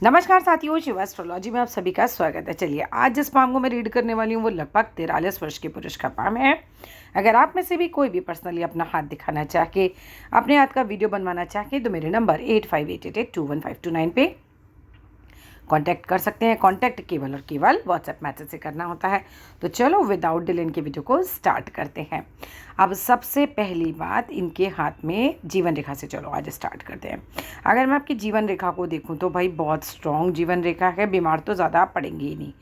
नमस्कार साथियों, शिवा एस्ट्रोलॉजी में आप सभी का स्वागत है। चलिए, आज जिस पाम को मैं रीड करने वाली हूँ वो लगभग 43 वर्ष के पुरुष का पाम है। अगर आप में से भी कोई भी पर्सनली अपना हाथ दिखाना चाहे, अपने हाथ का वीडियो बनवाना चाहे तो मेरे नंबर 8588811529 पे कांटेक्ट कर सकते हैं। कांटेक्ट केवल और केवल व्हाट्सएप मैसेज से करना होता है। तो चलो विदाउट डिले इनके वीडियो को स्टार्ट करते हैं। अब सबसे पहली बात, इनके हाथ में जीवन रेखा से चलो आज स्टार्ट करते हैं। अगर मैं आपकी जीवन रेखा को देखूं तो भाई बहुत स्ट्रॉन्ग जीवन रेखा है। बीमार तो ज़्यादा आप पड़ेंगे ही नहीं,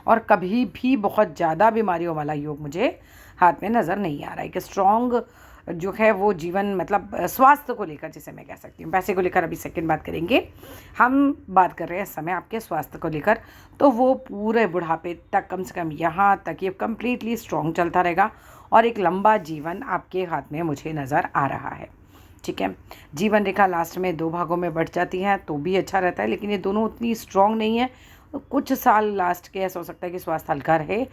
और कभी भी बहुत ज़्यादा बीमारियों वाला योग मुझे हाथ में नज़र नहीं आ रहा है। कि स्ट्रॉन्ग जो है वो जीवन, मतलब स्वास्थ्य को लेकर जिसे मैं कह सकती हूँ। पैसे को लेकर अभी सेकंड बात करेंगे, हम बात कर रहे हैं इस समय आपके स्वास्थ्य को लेकर। तो वो पूरे बुढ़ापे तक, कम से कम यहाँ तक ये कंप्लीटली स्ट्रॉन्ग चलता रहेगा और एक लंबा जीवन आपके हाथ में मुझे नज़र आ रहा है। ठीक है, जीवन रेखा लास्ट में 2 भागों में बढ़ जाती है तो भी अच्छा रहता है, लेकिन ये दोनों उतनी स्ट्रॉन्ग नहीं है। कुछ साल लास्ट के ऐसा हो सकता है कि स्वास्थ्य हल्का रहे,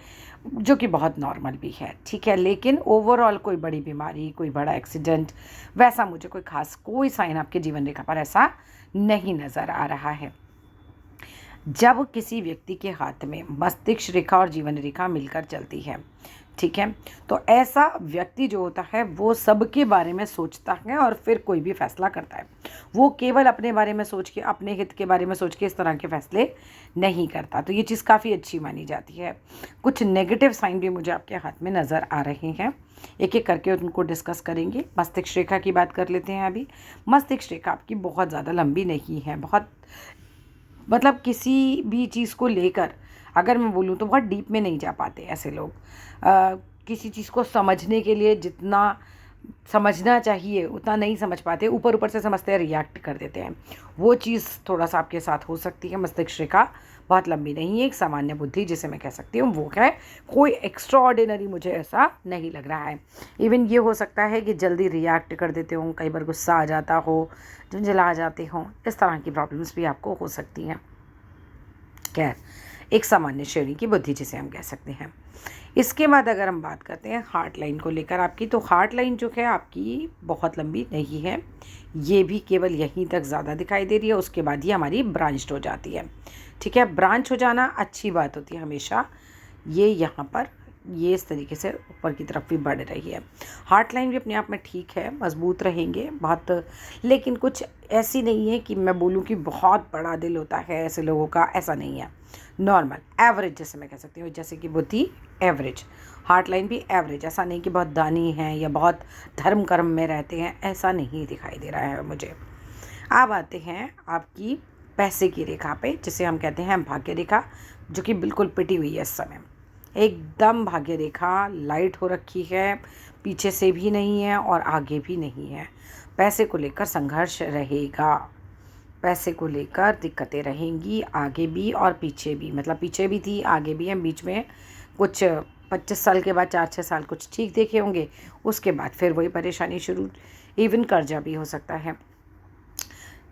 जो कि बहुत नॉर्मल भी है। ठीक है, लेकिन ओवरऑल कोई बड़ी बीमारी, कोई बड़ा एक्सीडेंट, वैसा मुझे कोई खास कोई साइन आपके जीवन रेखा पर ऐसा नहीं नज़र आ रहा है। जब किसी व्यक्ति के हाथ में मस्तिष्क रेखा और जीवन रेखा मिलकर चलती है, ठीक है, तो ऐसा व्यक्ति जो होता है वो सबके बारे में सोचता है और फिर कोई भी फैसला करता है। वो केवल अपने बारे में सोच के, अपने हित के बारे में सोच के इस तरह के फैसले नहीं करता। तो ये चीज़ काफ़ी अच्छी मानी जाती है। कुछ नेगेटिव साइन भी मुझे आपके हाथ में नज़र आ रहे हैं, एक एक करके उनको डिस्कस करेंगे। मस्तिष्क रेखा की बात कर लेते हैं अभी। मस्तिष्क रेखा आपकी बहुत ज़्यादा लंबी नहीं है, बहुत, मतलब किसी भी चीज़ को लेकर अगर मैं बोलूँ तो बहुत डीप में नहीं जा पाते ऐसे लोग। किसी चीज़ को समझने के लिए जितना समझना चाहिए उतना नहीं समझ पाते, ऊपर ऊपर से समझते हैं, रिएक्ट कर देते हैं। वो चीज़ थोड़ा सा आपके साथ हो सकती है। मस्तिष्क रेखा बहुत लंबी नहीं है, एक सामान्य बुद्धि जिसे मैं कह सकती हूँ वो है। कोई एक्स्ट्रा ऑर्डिनरी मुझे ऐसा नहीं लग रहा है। इवन ये हो सकता है कि जल्दी रिएक्ट कर देते हो, कई बार गुस्सा आ जाता हो, झुंझला जाते हो, इस तरह की प्रॉब्लम्स भी आपको हो सकती हैं। खैर, एक सामान्य श्रेणी की बुद्धि जिसे हम कह सकते हैं। इसके बाद अगर हम बात करते हैं हार्ट लाइन को लेकर आपकी, तो हार्ट लाइन जो है आपकी बहुत लंबी नहीं है, ये भी केवल यहीं तक ज़्यादा दिखाई दे रही है। उसके बाद ये हमारी ब्रांच्ड हो जाती है। ठीक है, ब्रांच हो जाना अच्छी बात होती है हमेशा। ये यहाँ पर ये इस तरीके से ऊपर की तरफ भी बढ़ रही है। हार्ट लाइन भी अपने आप में ठीक है, मजबूत रहेंगे बहुत, लेकिन कुछ ऐसी नहीं है कि मैं बोलूँ कि बहुत बड़ा दिल होता है ऐसे लोगों का, ऐसा नहीं है। नॉर्मल, एवरेज जैसे मैं कह सकती हूँ, जैसे कि बुद्धि एवरेज, हार्ट लाइन भी एवरेज। ऐसा नहीं कि बहुत दानी हैं या बहुत धर्म कर्म में रहते हैं, ऐसा नहीं दिखाई दे रहा है मुझे। अब आते हैं आपकी पैसे की रेखा पे, जिसे हम कहते हैं भाग्य रेखा, जो कि बिल्कुल पिटी हुई है इस समय। एकदम भाग्य रेखा लाइट हो रखी है, पीछे से भी नहीं है और आगे भी नहीं है। पैसे को लेकर संघर्ष रहेगा, पैसे को लेकर दिक्कतें रहेंगी आगे भी और पीछे भी, मतलब पीछे भी थी आगे भी है। बीच में कुछ 25 साल के बाद 4-6 साल कुछ ठीक देखे होंगे, उसके बाद फिर वही परेशानी शुरू। इवन कर्जा भी हो सकता है।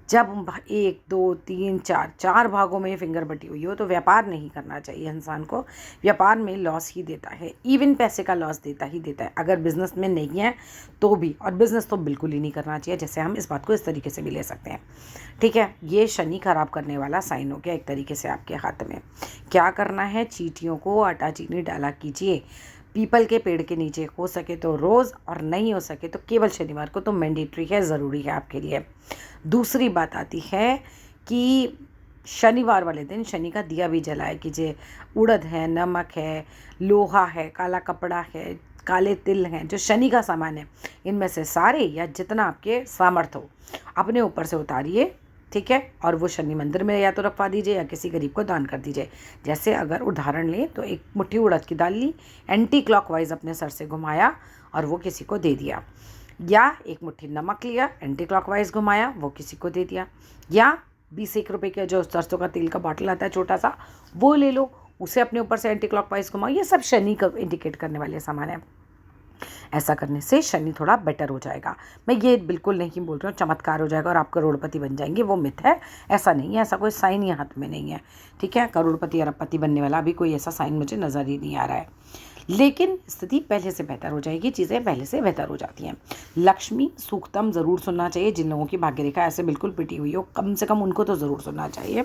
जब 1 2 3 4 भागों में फिंगर बटी हुई हो तो व्यापार नहीं करना चाहिए इंसान को। व्यापार में लॉस ही देता है, इवन पैसे का लॉस देता ही देता है। अगर बिजनेस में नहीं है तो भी, और बिजनेस तो बिल्कुल ही नहीं करना चाहिए। जैसे हम इस बात को इस तरीके से भी ले सकते हैं। ठीक है, ये शनि खराब करने वाला साइन हो गया एक तरीके से आपके हाथ में। क्या करना है, चींटियों को आटा चीनी डाला कीजिए। पीपल के पेड़ के नीचे हो सके तो रोज़, और नहीं हो सके तो केवल शनिवार को, तो मैंडेटरी है, ज़रूरी है आपके लिए। दूसरी बात आती है कि शनिवार वाले दिन शनि का दिया भी जलाया कीजिए। उड़द है, नमक है, लोहा है, काला कपड़ा है, काले तिल हैं, जो शनि का सामान है, इनमें से सारे या जितना आपके सामर्थ्य हो अपने ऊपर से उतारिए। ठीक है, और वो शनि मंदिर में या तो रखवा दीजिए या किसी गरीब को दान कर दीजिए। जैसे अगर उदाहरण लें तो एक मुट्ठी उड़द की दाल ली, एंटी क्लॉकवाइज अपने सर से घुमाया और वो किसी को दे दिया। या एक मुट्ठी नमक लिया, एंटी क्लॉकवाइज घुमाया, वो किसी को दे दिया। या 20-1 रुपये का जो सरसों का तेल का बॉटल आता है छोटा सा, वो ले लो, उसे अपने ऊपर से एंटी क्लॉकवाइज घुमाओ। ये सब शनि का इंडिकेट करने वाले सामान है। ऐसा करने से शनि थोड़ा बेटर हो जाएगा। मैं ये बिल्कुल नहीं बोल रही हूँ चमत्कार हो जाएगा और आप करोड़पति बन जाएंगे, वो मिथ है, ऐसा नहीं है। ऐसा कोई साइन ही हाथ में नहीं है। ठीक है, करोड़पति अरबपति बनने वाला अभी कोई ऐसा साइन मुझे नज़र ही नहीं आ रहा है। लेकिन स्थिति पहले से बेहतर हो जाएगी, चीज़ें पहले से बेहतर हो जाती हैं। लक्ष्मी सूक्तम ज़रूर सुनना चाहिए। जिन लोगों की भाग्य रेखा ऐसे बिल्कुल पिटी हुई हो, कम से कम उनको तो ज़रूर सुनना चाहिए।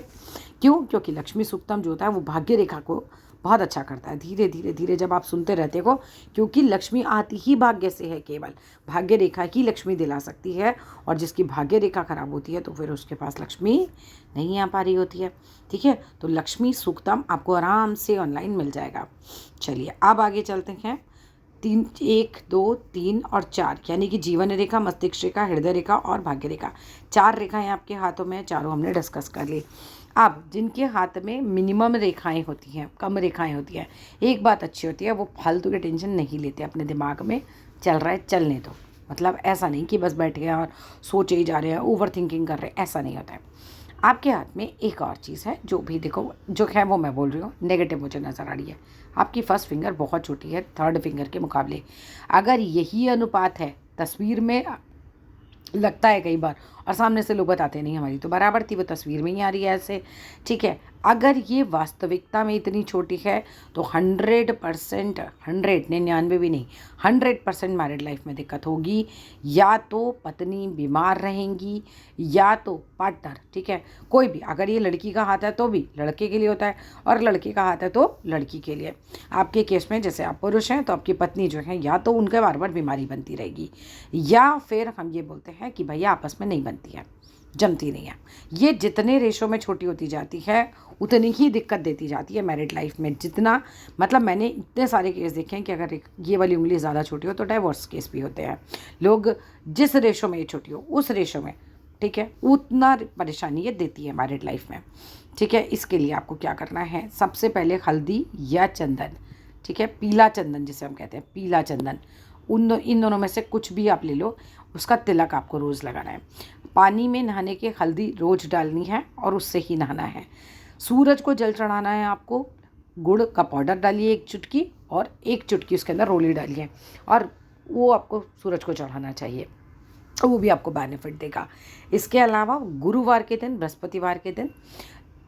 क्यों? क्योंकि लक्ष्मी सूक्तम जो होता है वो भाग्य रेखा को बहुत अच्छा करता है। धीरे धीरे धीरे जब आप सुनते रहते हो, क्योंकि लक्ष्मी आती ही भाग्य से है, केवल भाग्य रेखा की लक्ष्मी दिला सकती है। और जिसकी भाग्य रेखा खराब होती है तो फिर उसके पास लक्ष्मी नहीं आ पा रही होती है। ठीक है, तो लक्ष्मी सूक्तम आपको आराम से ऑनलाइन मिल जाएगा। चलिए अब आगे चलते हैं। 3, 1, 2, 3 और 4 यानी कि जीवन रेखा, मस्तिष्क रेखा, हृदय रेखा और भाग्य रेखा, 4 रेखाएं आपके हाथों में, चारों हमने डिस्कस कर ली। अब जिनके हाथ में मिनिमम रेखाएं होती हैं, कम रेखाएं होती हैं, एक बात अच्छी होती है, वो फालतू के टेंशन नहीं लेते। अपने दिमाग में चल रहा है चलने दो, मतलब ऐसा नहीं कि बस बैठ गए और सोचे ही जा रहे हैं, ओवर थिंकिंग कर रहे हैं, ऐसा नहीं होता है। आपके हाथ में एक और चीज़ है, जो भी देखो जो है वो मैं बोल रही हूँ, नेगेटिव मुझे नज़र आ रही है। आपकी फर्स्ट फिंगर बहुत छोटी है थर्ड फिंगर के मुकाबले। अगर यही अनुपात है, तस्वीर में लगता है कई बार, और सामने से लोग बताते नहीं हमारी तो बराबर थी, वो तस्वीर में ही आ रही है ऐसे। ठीक है, अगर ये वास्तविकता में इतनी छोटी है तो 100%, 99 भी नहीं, 100% मैरिड लाइफ में दिक्कत होगी। या तो पत्नी बीमार रहेंगी या तो पार्टनर। ठीक है, कोई भी, अगर ये लड़की का हाथ है तो भी लड़के के लिए होता है, और लड़के का हाथ है तो लड़की के लिए। आपके केस में जैसे आप पुरुष हैं तो आपकी पत्नी जो है, या तो उनके बार बार बीमारी बनती रहेगी, या फिर हम ये बोलते हैं कि भैया आपस में नहीं बनती है, जमती नहीं है। ये जितने रेशो में छोटी होती जाती है उतनी ही दिक्कत देती जाती है मैरिड लाइफ में। जितना, मतलब मैंने इतने सारे केस देखे हैं कि अगर ये वाली उंगली ज़्यादा छोटी हो तो डाइवोर्स केस भी होते हैं। लोग जिस रेशो में ये छोटी हो उस रेशो में, ठीक है, उतना परेशानी ये देती है मैरिड लाइफ में। ठीक है, इसके लिए आपको क्या करना है, सबसे पहले हल्दी या चंदन, ठीक है, पीला चंदन जिसे हम कहते हैं, पीला चंदन, इन दोनों में से कुछ भी आप ले लो, उसका तिलक आपको रोज़ लगाना है। पानी में नहाने के हल्दी रोज़ डालनी है और उससे ही नहाना है। सूरज को जल चढ़ाना है आपको, गुड़ का पाउडर डालिए 1 चुटकी, और 1 चुटकी उसके अंदर रोली डालिए, और वो आपको सूरज को चढ़ाना चाहिए, तो वो भी आपको बेनिफिट देगा। इसके अलावा गुरुवार के दिन, बृहस्पतिवार के दिन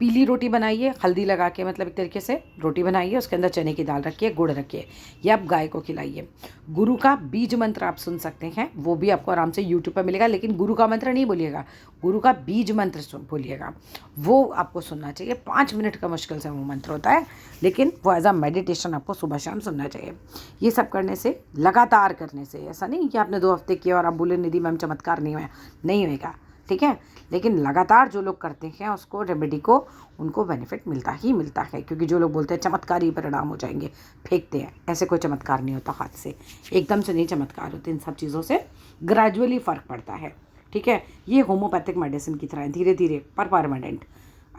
पीली रोटी बनाइए, हल्दी लगा के, मतलब एक तरीके से रोटी बनाइए, उसके अंदर चने की दाल रखिए, गुड़ रखिए, ये आप गाय को खिलाइए। गुरु का बीज मंत्र आप सुन सकते हैं, वो भी आपको आराम से यूट्यूब पर मिलेगा, लेकिन गुरु का मंत्र नहीं बोलिएगा, गुरु का बीज मंत्र बोलिएगा, वो आपको सुनना चाहिए। 5 मिनट का मुश्किल से वो मंत्र होता है, लेकिन वो एज अ मेडिटेशन आपको सुबह शाम सुनना चाहिए। ये सब करने से, लगातार करने से, ऐसा नहीं कि आपने 2 हफ्ते किया और आप बोले निधि मैम चमत्कार नहीं हुआ, नहीं होएगा। ठीक है, लेकिन लगातार जो लोग करते हैं उसको, रेमेडी को, उनको बेनिफिट मिलता ही मिलता है। क्योंकि जो लोग बोलते हैं चमत्कारी परिणाम हो जाएंगे, फेंकते हैं, ऐसे कोई चमत्कार नहीं होता हाथ से, एकदम से नहीं चमत्कार होते। इन सब चीज़ों से ग्रेजुअली फ़र्क पड़ता है। ठीक है, ये होम्योपैथिक मेडिसिन की तरह है, धीरे धीरे, पर परमानेंट,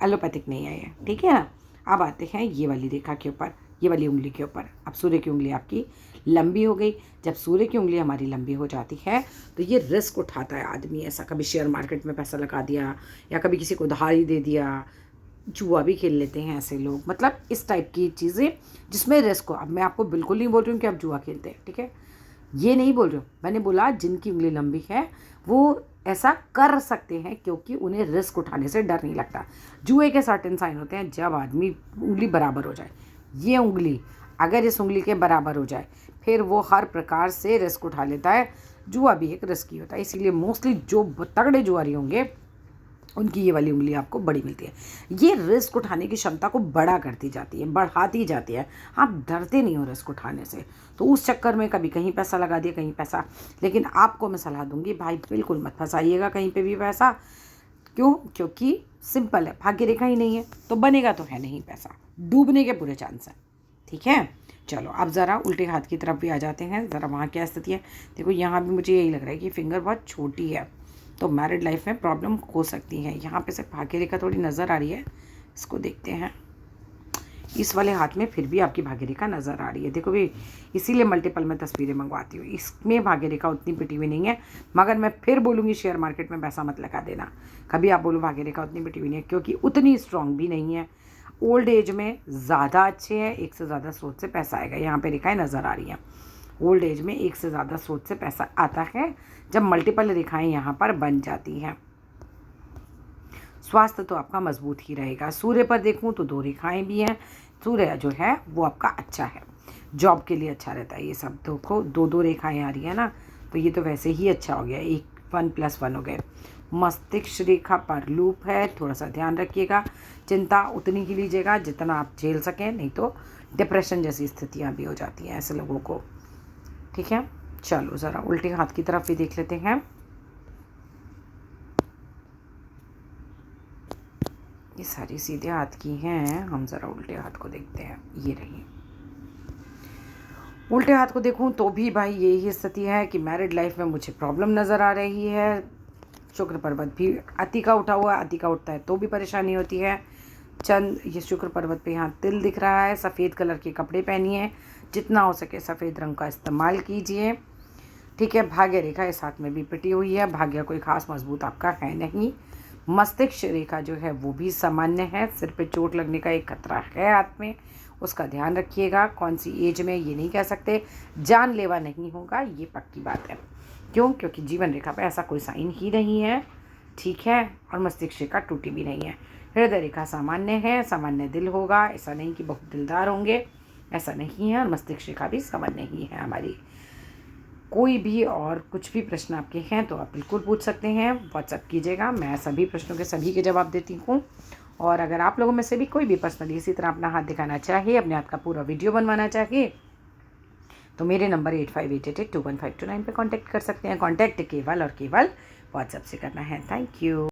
एलोपैथिक नहीं है ये। ठीक है ना, अब आते हैं ये वाली रेखा के ऊपर, ये वाली उंगली के ऊपर। अब सूर्य की उंगली आपकी लंबी हो गई। जब सूर्य की उंगली हमारी लंबी हो जाती है तो ये रिस्क उठाता है आदमी। ऐसा कभी शेयर मार्केट में पैसा लगा दिया, या कभी किसी को उधार ही दे दिया, जुआ भी खेल लेते हैं ऐसे लोग, मतलब इस टाइप की चीज़ें जिसमें रिस्क हो। अब मैं आपको बिल्कुल नहीं बोल रही हूँ कि आप जुआ खेलते हैं, ठीक है, ये नहीं बोल रही हूँ। मैंने बोला जिनकी उंगली लंबी है वो ऐसा कर सकते हैं, क्योंकि उन्हें रिस्क उठाने से डर नहीं लगता। जुए के सर्टेन साइन होते हैं, जब आदमी उंगली बराबर हो जाए, ये उंगली अगर इस उंगली के बराबर हो जाए, फिर वो हर प्रकार से रिस्क उठा लेता है। जुआ भी एक रिस्क ही होता है, इसीलिए मोस्टली जो तगड़े जुआरी होंगे उनकी ये वाली उंगली आपको बड़ी मिलती है। ये रिस्क उठाने की क्षमता को बड़ा करती जाती है, बढ़ाती जाती है। आप डरते नहीं हो रिस्क उठाने से, तो उस चक्कर में कभी कहीं पैसा लगा दिया, कहीं पैसा। लेकिन आपको मैं सलाह दूंगी, भाई बिल्कुल मत फंसाइएगा कहीं पे भी पैसा। क्यों? क्योंकि सिंपल है, भाग्य रेखा ही नहीं है तो बनेगा तो है नहीं पैसा, डूबने के पूरे चांस हैं। ठीक है, चलो अब ज़रा उल्टे हाथ की तरफ भी आ जाते हैं, ज़रा वहाँ क्या स्थिति है। देखो यहाँ भी मुझे यही लग रहा है कि फिंगर बहुत छोटी है, तो मैरिड लाइफ में प्रॉब्लम हो सकती है। यहाँ पे सिर्फ भाग्य रेखा थोड़ी नज़र आ रही है, इसको देखते हैं। इस वाले हाथ में फिर भी आपकी भाग्य रेखा नज़र आ रही है। देखो भी, इसीलिए मल्टीपल में तस्वीरें मंगवाती हूँ। इसमें भाग्य रेखा उतनी पिटी हुई नहीं है, मगर मैं फिर बोलूँगी शेयर मार्केट में पैसा मत लगा देना कभी। आप बोलो भाग्य रेखा उतनी पिटी हुई नहीं है, क्योंकि उतनी स्ट्रॉन्ग भी नहीं है। ओल्ड एज में ज़्यादा अच्छे हैं, एक से ज़्यादा स्रोत से पैसा आएगा। यहाँ पे रेखाएं नज़र आ रही हैं, ओल्ड एज में एक से ज़्यादा स्रोत से पैसा आता है जब मल्टीपल रेखाएं यहाँ पर बन जाती हैं। स्वास्थ्य तो आपका मजबूत ही रहेगा। सूर्य पर देखूं तो 2 रेखाएं भी हैं। सूर्य जो है वो आपका अच्छा है, जॉब के लिए अच्छा रहता है। ये सब देखो 2-2 रेखाएं आ रही है ना, तो ये तो वैसे ही अच्छा हो गया, 1+1 हो गए। मस्तिष्क रेखा पर लूप है, थोड़ा सा ध्यान रखिएगा। चिंता उतनी ही लीजिएगा जितना आप झेल सकें, नहीं तो डिप्रेशन जैसी स्थितियाँ भी हो जाती हैं ऐसे लोगों को। ठीक है, चलो ज़रा उल्टे हाथ की तरफ भी देख लेते हैं। ये सारी सीधे हाथ की हैं, हम ज़रा उल्टे हाथ को देखते हैं। ये रही, उल्टे हाथ को देखूं तो भी भाई यही स्थिति है कि मैरिड लाइफ में मुझे प्रॉब्लम नज़र आ रही है। शुक्र पर्वत भी अति का उठा हुआ है, अति का उठता है तो भी परेशानी होती है। चंद ये शुक्र पर्वत पे यहाँ तिल दिख रहा है। सफ़ेद कलर के कपड़े पहनिए, जितना हो सके सफ़ेद रंग का इस्तेमाल कीजिए। ठीक है, भाग्य रेखा इस हाथ में भी पिटी हुई है। भाग्य कोई खास मजबूत आपका है नहीं। मस्तिष्क रेखा जो है वो भी सामान्य है। सिर पे चोट लगने का एक खतरा है हाथ में, उसका ध्यान रखिएगा। कौन सी एज में ये नहीं कह सकते, जानलेवा नहीं होगा ये पक्की बात है। क्यों? क्योंकि जीवन रेखा पे ऐसा कोई साइन ही नहीं है। ठीक है, और मस्तिष्क रेखा टूटी भी नहीं है। हृदय रेखा सामान्य है, सामान्य दिल होगा, ऐसा नहीं कि बहुत दिलदार होंगे, ऐसा नहीं है। और मस्तिष्क रेखा भी सामान्य ही है हमारी। कोई भी और कुछ भी प्रश्न आपके हैं तो आप बिल्कुल पूछ सकते हैं, व्हाट्सएप कीजिएगा। मैं सभी प्रश्नों के सभी के जवाब देती हूँ। और अगर आप लोगों में से भी कोई भी पर्सनली इसी तरह अपना हाथ दिखाना चाहिए, अपने हाथ का पूरा वीडियो बनवाना चाहिए, तो मेरे नंबर 85882152 पे कांटेक्ट कर सकते हैं। कांटेक्ट केवल और केवल व्हाट्सएप से करना है। Thank you.